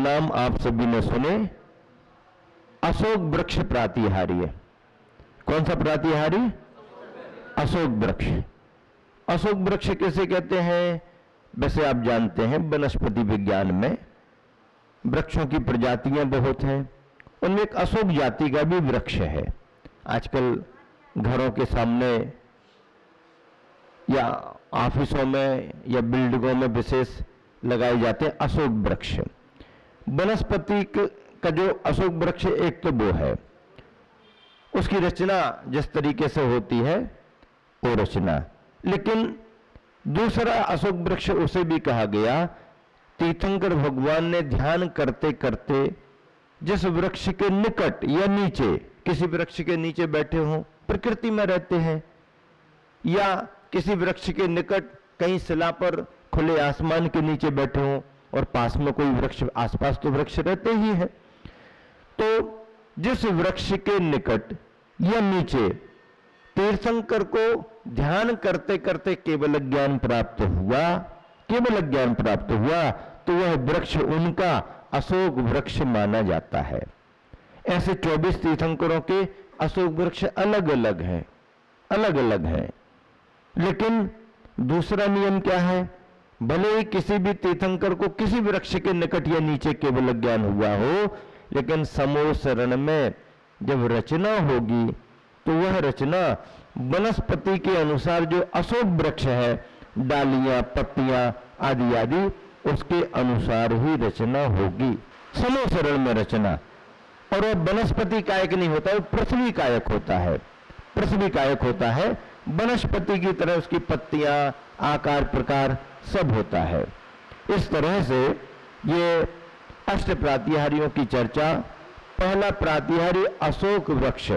नाम आप सभी ने सुने, अशोक वृक्ष प्रातिहारी है। कौन सा प्रातिहारी? अशोक वृक्ष। अशोक वृक्ष किसे कहते हैं? वैसे आप जानते हैं वनस्पति विज्ञान में वृक्षों की प्रजातियां बहुत हैं, उनमें एक अशोक जाति का भी वृक्ष है। आजकल घरों के सामने या ऑफिसों में या बिल्डिंगों में विशेष लगाए जाते हैं अशोक वृक्ष। वनस्पति का जो अशोक वृक्ष एक तो वो है, उसकी रचना जिस तरीके से होती है वो रचना, लेकिन दूसरा अशोक वृक्ष उसे भी कहा गया। तीर्थंकर भगवान ने ध्यान करते करते जिस वृक्ष के निकट या नीचे, किसी वृक्ष के नीचे बैठे हों, प्रकृति में रहते हैं, या किसी वृक्ष के निकट कहीं शिला पर खुले आसमान के नीचे बैठे हों और पास में कोई वृक्ष, आसपास तो वृक्ष रहते ही हैं, तो जिस वृक्ष के निकट या नीचे तीर्थंकर को ध्यान करते करते केवल ज्ञान प्राप्त हुआ, केवल ज्ञान प्राप्त हुआ, तो वह वृक्ष उनका अशोक वृक्ष माना जाता है। ऐसे 24 तीर्थंकरों के अशोक वृक्ष अलग अलग हैं, अलग अलग हैं। लेकिन दूसरा नियम क्या है? भले ही किसी भी तीर्थंकर को किसी वृक्ष के निकट या नीचे केवल ज्ञान हुआ हो, लेकिन समूह शरण में जब रचना होगी तो वह रचना वनस्पति के अनुसार जो अशोक वृक्ष है, डालियां, पत्तियां आदि आदि, उसके अनुसार ही रचना होगी। समूह शरण में रचना। और वह वनस्पति कायक नहीं होता, वो पृथ्वी कायक होता है। पृथ्वी कायक होता है, वनस्पति की तरह उसकी पत्तियां, आकार, प्रकार सब होता है। इस तरह से ये अष्ट प्रातिहारियों की चर्चा। पहला प्रातिहारी अशोक वृक्ष।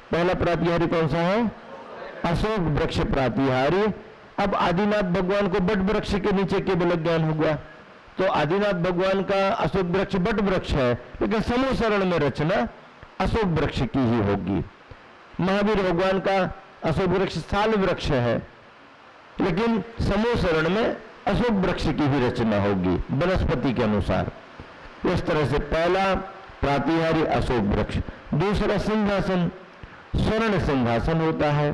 पहला प्रातिहारी कौन सा है? अशोक वृक्ष प्रातिहारी। अब आदिनाथ भगवान को बट वृक्ष के नीचे केवल ज्ञान हुआ, तो आदिनाथ भगवान का अशोक वृक्ष बट वृक्ष है, लेकिन समूह शरण में रचना अशोक वृक्ष की ही होगी। महावीर भगवान का अशोक वृक्ष साल वृक्ष है, लेकिन समूह शरण में अशोक वृक्ष की ही रचना होगी वनस्पति के अनुसार। इस तरह से पहला प्रातिहारी अशोक वृक्ष। दूसरा सिंहासन, स्वर्ण सिंहासन होता है,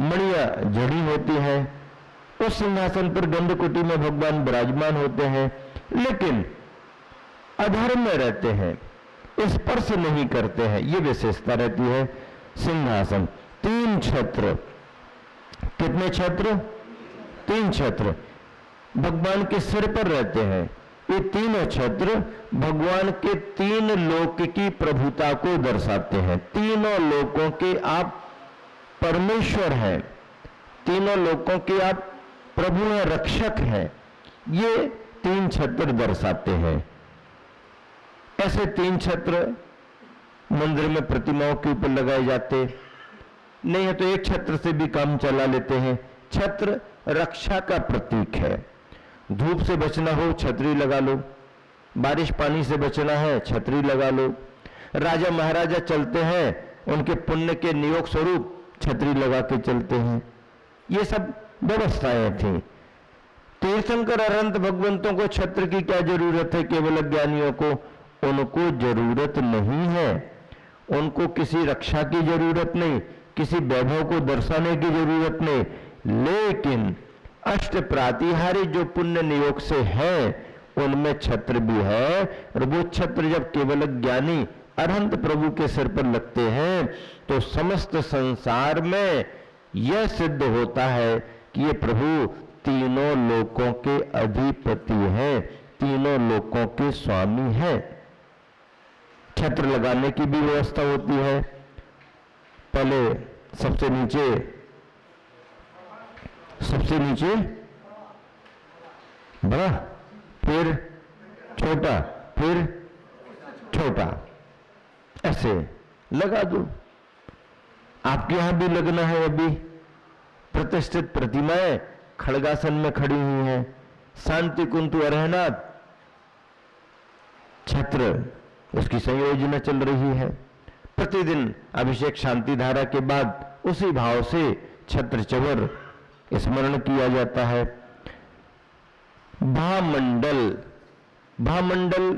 मणिया जड़ी होती है, उस सिंहासन पर गंधकुटी में भगवान विराजमान होते हैं, लेकिन अधर्म में रहते हैं, स्पर्श नहीं करते हैं, ये विशेषता रहती है। सिंहासन 3 छत्र। कितने छत्र? 3 छत्र भगवान के सिर पर रहते हैं। ये तीनों छत्र भगवान के 3 लोक की प्रभुता को दर्शाते हैं। तीनों लोकों के आप परमेश्वर हैं, तीनों लोकों के आप प्रभु हैं, रक्षक हैं, ये 3 छत्र दर्शाते हैं। ऐसे 3 छत्र मंदिर में प्रतिमाओं के ऊपर लगाए जाते, नहीं है तो एक छत्र से भी काम चला लेते हैं। छत्र रक्षा का प्रतीक है। धूप से बचना हो छतरी लगा लो, बारिश पानी से बचना है छतरी लगा लो। राजा महाराजा चलते हैं, उनके पुण्य के नियोग स्वरूप छतरी लगा के चलते हैं। ये सब व्यवस्थाएं थी। तीर्थंकर अनंत भगवंतों को छत्र की क्या जरूरत है? केवल ज्ञानियों को उनको जरूरत नहीं है। उनको किसी रक्षा की जरूरत नहीं, किसी वैभव को दर्शाने की जरूरत नहीं, लेकिन अष्ट प्रातिहारी जो पुण्य नियोग से है उनमें छत्र भी है। और वो छत्र जब केवल ज्ञानी अनंत प्रभु के सिर पर लगते हैं तो समस्त संसार में यह सिद्ध होता है कि ये प्रभु तीनों लोकों के अधिपति हैं, तीनों लोकों के स्वामी हैं। छत्र लगाने की भी व्यवस्था होती है। पहले सबसे नीचे बड़ा, फिर छोटा, फिर छोटा, ऐसे लगा दो। आपके यहां भी लगना है। अभी प्रतिष्ठित प्रतिमाएं खड़गासन में खड़ी हुई हैं। शांति कुंतु अरहनाथ छत्र, उसकी संयोजना चल रही है। प्रतिदिन अभिषेक शांति धारा के बाद उसी भाव से छत्र चवर स्मरण किया जाता है। भामंडल भामंडल,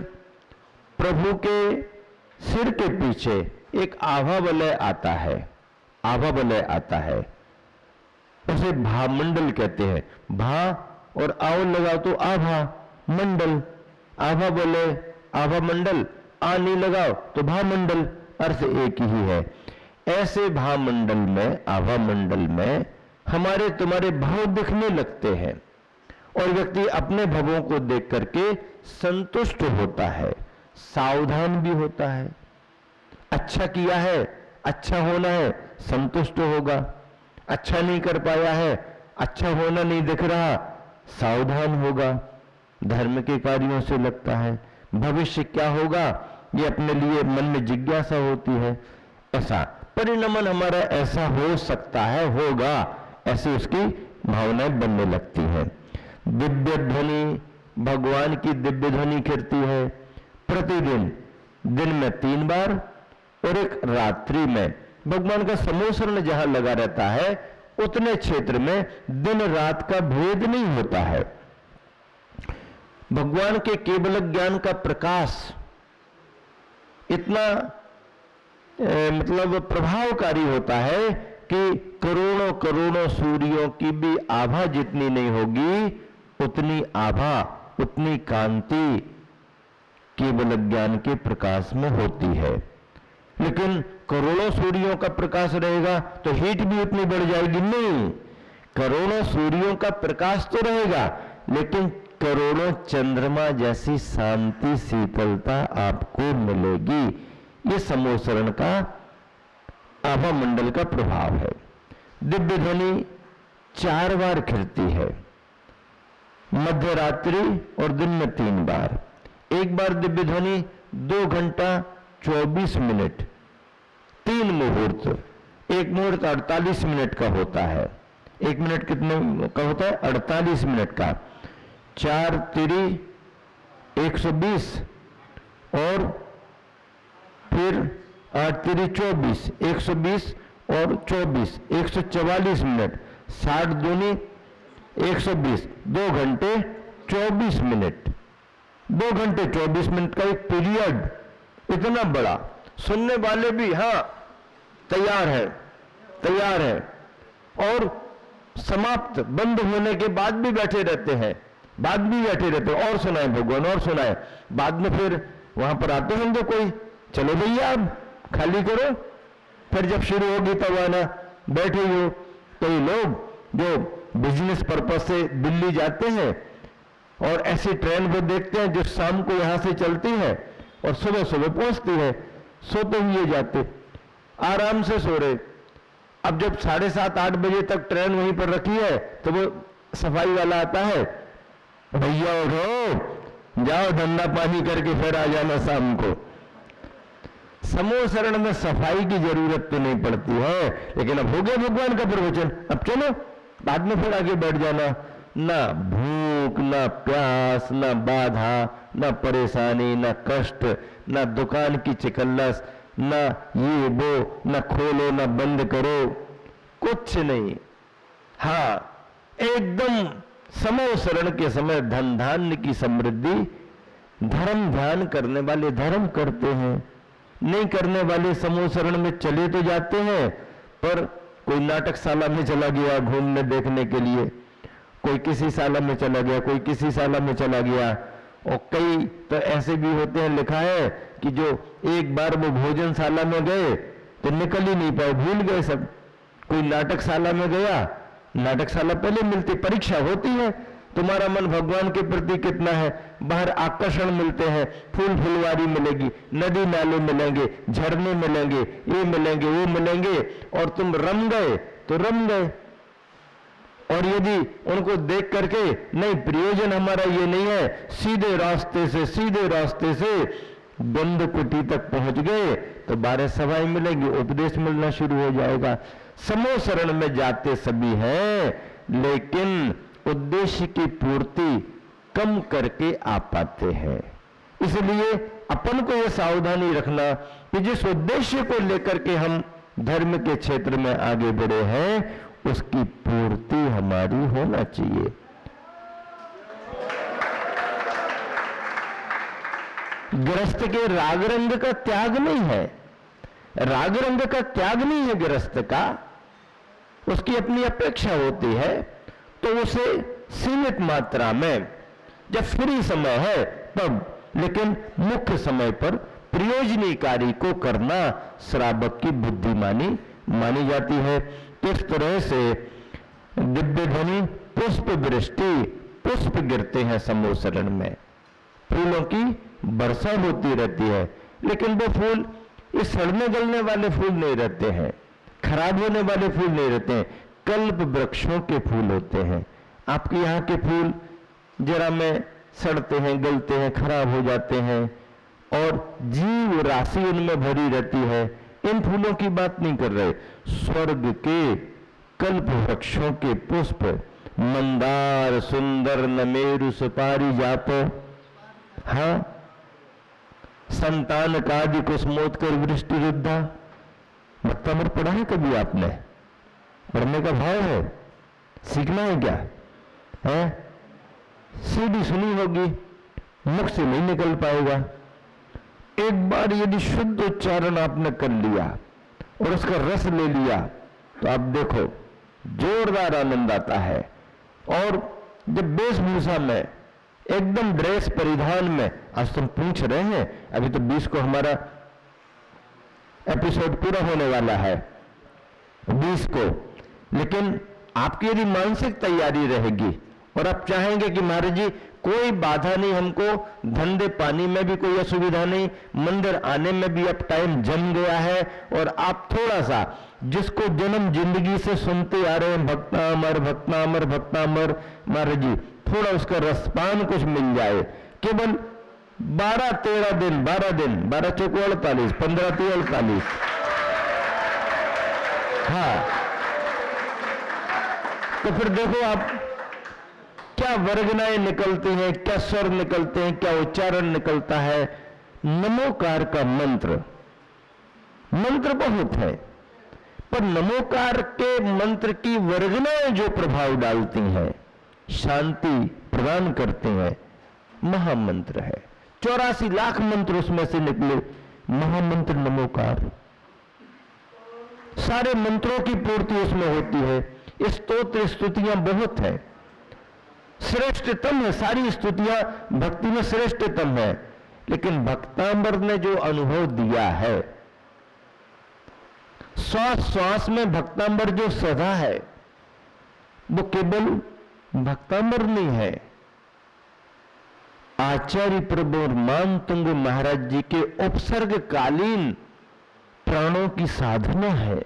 प्रभु के सिर के पीछे एक आभा वलय आता है, आभा वलय आता है, उसे भामंडल कहते हैं। भा और आओ लगाओ तो आभा मंडल, आभा वलय, आभा मंडल, आ नहीं लगाओ तो भामंडल, अर्थ एक ही है। ऐसे भामंडल में, आभा मंडल में हमारे तुम्हारे भाव दिखने लगते हैं और व्यक्ति अपने भावों को देख करके संतुष्ट होता है, सावधान भी होता है। अच्छा किया है, अच्छा होना है, संतुष्ट होगा। अच्छा नहीं कर पाया है, अच्छा होना नहीं दिख रहा, सावधान होगा, धर्म के कार्यों से लगता है। भविष्य क्या होगा ये अपने लिए मन में जिज्ञासा होती है। ऐसा परिणमन हमारा ऐसा हो सकता है, होगा, ऐसी उसकी भावनाएं बनने लगती हैं। दिव्य ध्वनि, भगवान की दिव्य ध्वनि कीर्ति है प्रतिदिन, दिन में 3 बार और एक रात्रि में। भगवान का समोसरण जहां लगा रहता है उतने क्षेत्र में दिन रात का भेद नहीं होता है। भगवान के केवल ज्ञान का प्रकाश इतना मतलब प्रभावकारी होता है कि करोड़ों करोड़ों सूर्यों की भी आभा जितनी नहीं होगी उतनी आभा, उतनी कांति केवल ज्ञान के प्रकाश में होती है। लेकिन करोड़ों सूर्यों का प्रकाश रहेगा तो हीट भी उतनी बढ़ जाएगी नहीं। करोड़ों सूर्यों का प्रकाश तो रहेगा लेकिन करोड़ों चंद्रमा जैसी शांति, शीतलता आपको मिलेगी। ये समोसरण का, आभा मंडल का प्रभाव है। दिव्य ध्वनि 4 बार खिलती है, मध्य रात्रि और दिन में 3 बार। एक बार दिव्य ध्वनि 2 घंटा 24 मिनट, 3 मुहूर्त, एक मुहूर्त 48 मिनट का होता है। 1 मिनट कितने का होता है? 48 मिनट का। 4 तिरी 120 और फिर 8 तिरी 24, 120 और 24, 144 मिनट, 60 दूनी 120, 2 घंटे 24 मिनट। 2 घंटे 24 मिनट का एक पीरियड इतना बड़ा, सुनने वाले भी हाँ तैयार है, तैयार है, और समाप्त बंद होने के बाद भी बैठे रहते हैं, बाद भी बैठे रहते हैं, और सुनाए भगवान और सुनाए। बाद में फिर वहां पर आते होंगे कोई, चलो भैया अब खाली करो, फिर जब शुरू होगी तब आना, बैठे हो। कई लोग जो बिजनेस पर्पस से दिल्ली जाते हैं और ऐसी ट्रेन को देखते हैं जो शाम को यहां से चलती है और सुबह सुबह पहुंचती है, सोते हुए जाते, आराम से सो रहे। अब जब 7:30-8 बजे तक ट्रेन वहीं पर रखी है तो वो सफाई वाला आता है, भैया उठो, जाओ धंधा पानी करके फिर आ जाना शाम को। समोसरण में सफाई की जरूरत तो नहीं पड़ती है, लेकिन अब हो गया भगवान का प्रवचन, अब चलो बाद में फिर आगे बैठ जाना। ना भूख, ना प्यास, ना बाधा, ना परेशानी, ना कष्ट, ना दुकान की चिकल्लस, ना ये वो, ना खोलो ना बंद करो, कुछ नहीं। हाँ, एकदम समोसरण के समय धन धान्य की समृद्धि। धर्म ध्यान करने वाले धर्म करते हैं, नहीं करने वाले समोसरण में चले तो जाते हैं, पर कोई नाटकशाला में चला गया घूमने देखने के लिए, कोई किसी शाला में चला गया, कोई किसी शाला में चला गया। और कई तो ऐसे भी होते हैं, लिखा है कि जो एक बार वो भोजनशाला में गए तो निकल ही नहीं पाए, भूल गए सब। कोई नाटकशाला में गया, नाटकशाला पहले मिलती, परीक्षा होती है तुम्हारा मन भगवान के प्रति कितना है। बाहर आकर्षण मिलते हैं, फूल फुलवारी मिलेगी, नदी नाले मिलेंगे, झरने मिलेंगे, ये मिलेंगे वो मिलेंगे, और तुम रम गए तो रम गए। और यदि उनको देख करके नहीं प्रयोजन हमारा ये नहीं है, सीधे रास्ते से बंद कुटी तक पहुंच गए तो 12 सभाएं मिलेंगी, उपदेश मिलना शुरू हो जाएगा। समोसरण में जाते सभी हैं, लेकिन उद्देश्य की पूर्ति कम करके आ पाते हैं। इसलिए अपन को यह सावधानी रखना कि जिस उद्देश्य को लेकर के हम धर्म के क्षेत्र में आगे बढ़े हैं उसकी पूर्ति हमारी होना चाहिए। गृहस्थ के राग रंग का त्याग नहीं है, राग रंग का त्याग नहीं है गृहस्थ का, उसकी अपनी अपेक्षा होती है, तो उसे सीमित मात्रा में जब फ्री समय है तब, लेकिन मुख्य समय पर प्रयोजनीकारी को करना श्रावक की बुद्धिमानी मानी जाती है। इस तरह से दिव्य ध्वनि पुष्प वृष्टि, पुष्प गिरते हैं समोसरण में, फूलों की वर्षा होती रहती है, लेकिन वो फूल इस सड़ने गलने वाले फूल नहीं रहते हैं, खराब होने वाले फूल नहीं रहते हैं, कल्प वृक्षों के फूल होते हैं। आपके यहाँ के फूल जरा में सड़ते हैं, गलते हैं, खराब हो जाते हैं और जीव राशि उनमें भरी रहती है। इन फूलों की बात नहीं कर रहे, स्वर्ग के कल्प वृक्षों के पुष्प, मंदार सुंदर नमेरु सुपारी जातो, हाँ, संतान कादि कुसुमोत्कर वृष्टि रुद्धा। भक्तामृत पढ़ा है कभी आपने? पढ़ने का भाव है, सीखना है क्या है? सीधी सुनी होगी, मुख से नहीं निकल पाएगा। एक बार यदि शुद्ध उच्चारण आपने कर लिया और उसका रस ले लिया तो आप देखो जोरदार आनंद आता है। और जब वेशभूषा में एकदम ड्रेस परिधान में, आज तुम पूछ रहे हैं, अभी तो 20 को हमारा एपिसोड पूरा होने वाला है, 20 को, लेकिन आपकी यदि मानसिक तैयारी रहेगी और आप चाहेंगे कि महाराज जी कोई बाधा नहीं, हमको धंधे पानी में भी कोई असुविधा नहीं, मंदिर आने में भी अब टाइम जम गया है, और आप थोड़ा सा जिसको जन्म जिंदगी से सुनते आ रहे हैं, भक्तामर भक्तामर भक्तामर, महाराज जी थोड़ा उसका रसपान कुछ मिल जाए, केवल 12-13 दिन, 12 दिन, 12 चौको 48, 15 3 48, हाँ, तो फिर देखो आप क्या वर्गनाएं निकलती हैं, क्या स्वर निकलते हैं, क्या उच्चारण निकलता है। नमोकार का मंत्र, मंत्र बहुत है, पर नमोकार के मंत्र की वर्गनाएं जो प्रभाव डालती हैं, शांति प्रदान करते हैं, महामंत्र है। 84 लाख मंत्र उसमें से निकले, महामंत्र नमोकार। सारे मंत्रों की पूर्ति उसमें होती है। स्तोत्र स्तुतियां बहुत है, श्रेष्ठतम है, सारी स्तुतियां भक्ति में श्रेष्ठतम है, लेकिन भक्तांबर ने जो अनुभव दिया है, श्वास श्वास में भक्तांबर जो सदा है, वो केवल भक्तांबर नहीं है, आचार्य प्रभु मानतुंग महाराज जी के उपसर्गकालीन प्राणों की साधना है।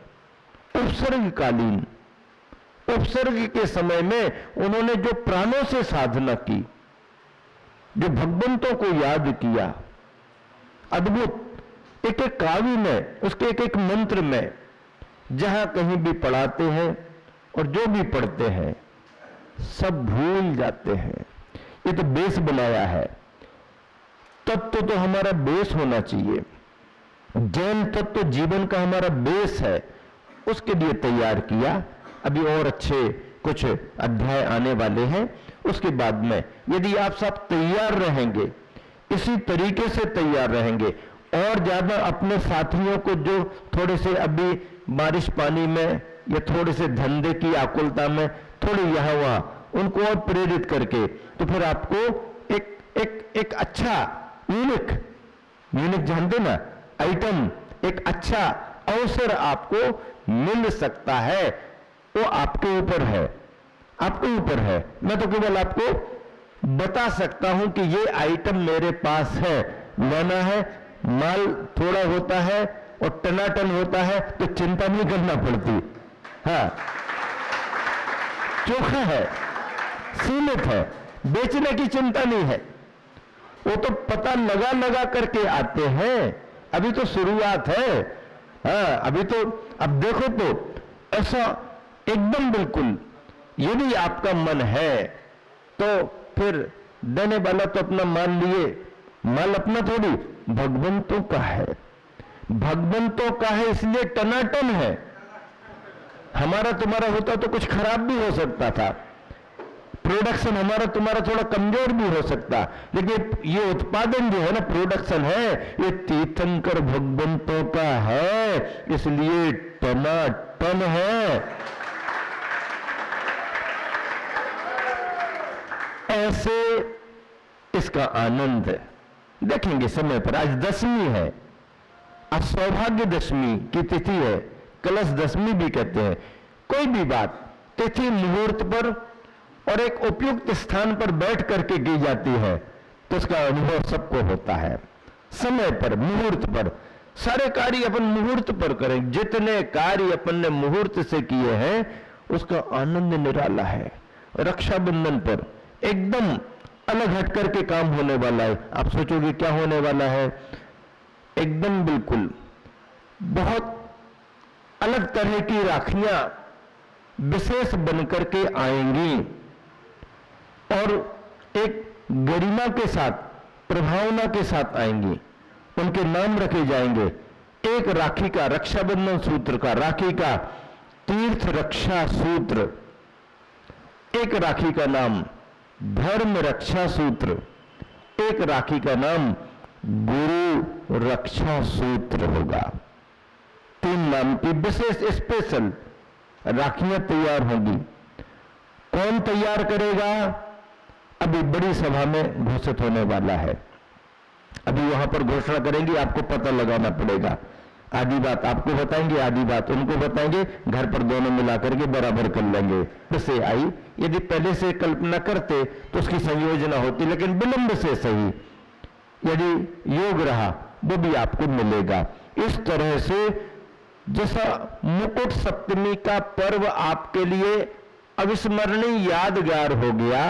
उपसर्गकालीन, उपसर्ग के समय में उन्होंने जो प्राणों से साधना की, जो भगवंतों को याद किया, अद्भुत, एक एक काव्य में, उसके एक एक मंत्र में, जहां कहीं भी पढ़ाते हैं और जो भी पढ़ते हैं सब भूल जाते हैं। ये तो बेस बनाया है, तत्व तो हमारा बेस होना चाहिए, जैन तत्व तो जीवन का हमारा बेस है, उसके लिए तैयार किया। अभी और अच्छे कुछ अध्याय आने वाले हैं, उसके बाद में यदि आप सब तैयार रहेंगे, इसी तरीके से तैयार रहेंगे, और ज्यादा अपने साथियों को जो थोड़े से अभी बारिश पानी में या थोड़े से धंधे की आकुलता में थोड़ी यहां वहां, उनको और प्रेरित करके, तो फिर आपको एक एक एक अच्छा यूनिक जानते ना आइटम, एक अच्छा अवसर आपको मिल सकता है। वो आपके ऊपर है, आपके ऊपर है। मैं तो केवल आपको बता सकता हूं कि ये आइटम मेरे पास है, लेना है, माल थोड़ा होता है और टनाटन होता है तो चिंता नहीं करना पड़ती। हाँ, चोखा है, सीमित है, बेचने की चिंता नहीं है। वो तो पता लगा लगा करके आते हैं, अभी तो शुरुआत है। हाँ, अभी तो अब देखो तो ऐसा एकदम बिल्कुल, यदि आपका मन है तो फिर देने वाला तो अपना माल लिए, माल अपना थोड़ी, भगवंतों का है, भगवंतों का है, इसलिए टनाटन है। हमारा तुम्हारा होता तो कुछ खराब भी हो सकता था, प्रोडक्शन हमारा तुम्हारा थोड़ा कमजोर भी हो सकता, लेकिन ये उत्पादन जो है ना, प्रोडक्शन है, ये तीर्थंकर भगवंतों का है, इसलिए टनाटन है। ऐसे इसका आनंद देखेंगे समय पर। आज दशमी है, आज सौभाग्य दशमी की तिथि है, कलश दशमी भी कहते हैं। कोई भी बात तिथि मुहूर्त पर और एक उपयुक्त स्थान पर बैठ करके की जाती है तो उसका अनुभव सबको होता है। समय पर, मुहूर्त पर, सारे कार्य अपन मुहूर्त पर करें। जितने कार्य अपन ने मुहूर्त से किए हैं उसका आनंद निराला है। रक्षाबंधन पर एकदम अलग हट करके काम होने वाला है। आप सोचोगे क्या होने वाला है? एकदम बिल्कुल बहुत अलग तरह की राखियां विशेष बनकर के आएंगी और एक गरिमा के साथ, प्रभावना के साथ आएंगी। उनके नाम रखे जाएंगे। एक राखी का, रक्षाबंधन सूत्र का, राखी का तीर्थ रक्षा सूत्र, एक राखी का नाम धर्म रक्षा सूत्र, एक राखी का नाम गुरु रक्षा सूत्र होगा। 3 नाम की विशेष स्पेशल राखियां तैयार होंगी। कौन तैयार करेगा? अभी बड़ी सभा में घोषित होने वाला है। अभी वहां पर घोषणा करेंगे, आपको पता लगाना पड़ेगा। आधी बात आपको बताएंगे, आधी बात उनको बताएंगे, घर पर दोनों मिलाकर के बराबर कर लेंगे। से आई, यदि पहले से कल्पना करते तो उसकी संयोजना होती, लेकिन विलंब से सही यदि योग रहा वो भी आपको मिलेगा। इस तरह से जैसा मुकुट सप्तमी का पर्व आपके लिए अविस्मरणीय यादगार हो गया,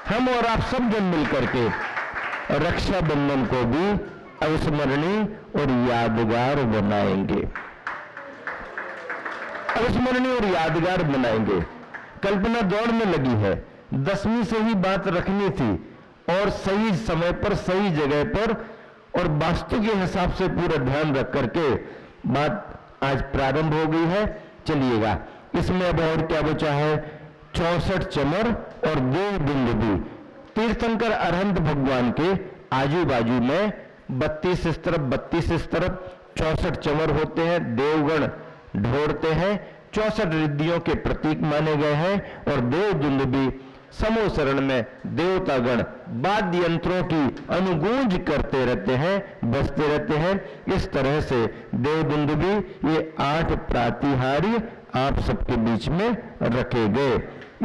हम और आप सब जन मिलकर के रक्षाबंधन को भी अविस्मरणीय और यादगार बनाएंगे। अविस्मरणीय और यादगार बनाएंगे। कल्पना दौड़ में लगी है, दशमी से ही बात रखनी थी और सही समय पर, सही जगह पर और वास्तु के हिसाब से पूरा ध्यान रख करके बात आज प्रारंभ हो गई है। चलिएगा, इसमें अब और क्या बचा है? 64 चमर और देव दुंदुभी। तीर्थंकर अरहंत भगवान के आजू बाजू में 32 इस तरफ, 32 इस तरफ 64 चमर होते हैं। देवगण ढोरते हैं, 64 रिद्धियों के प्रतीक माने गए हैं। और देव दुंदुभी समोसरण में देवतागण वाद्य यंत्रों की अनुगूंज करते रहते हैं, बजते रहते हैं। इस तरह से देव दुंदुभी ये 8 प्रातिहार्य आप सबके बीच में रखे गए।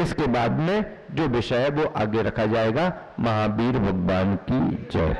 इसके बाद में जो विषय है वो आगे रखा जाएगा। महावीर भगवान की जय।